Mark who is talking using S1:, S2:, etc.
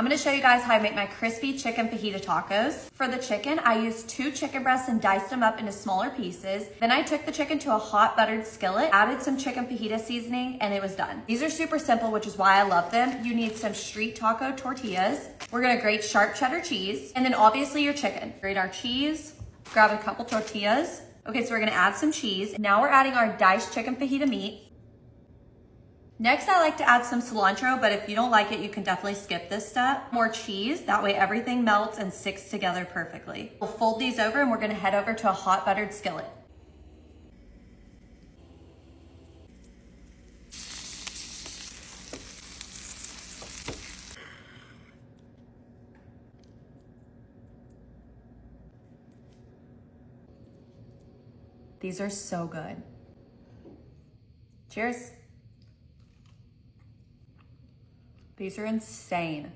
S1: I'm gonna show you guys how I make my crispy chicken fajita tacos. For the chicken, I used 2 chicken breasts and diced them up into smaller pieces. Then I took the chicken to a hot buttered skillet, added some chicken fajita seasoning, and it was done. These are super simple, which is why I love them. You need some street taco tortillas. We're gonna grate sharp cheddar cheese, and then obviously your chicken. Grate our cheese, grab a couple tortillas. Okay, so we're gonna add some cheese. Now we're adding our diced chicken fajita meat. Next, I like to add some cilantro, but if you don't like it, you can definitely skip this step. More cheese, that way everything melts and sticks together perfectly. We'll fold these over and we're gonna head over to a hot buttered skillet. These are so good. Cheers. These are insane.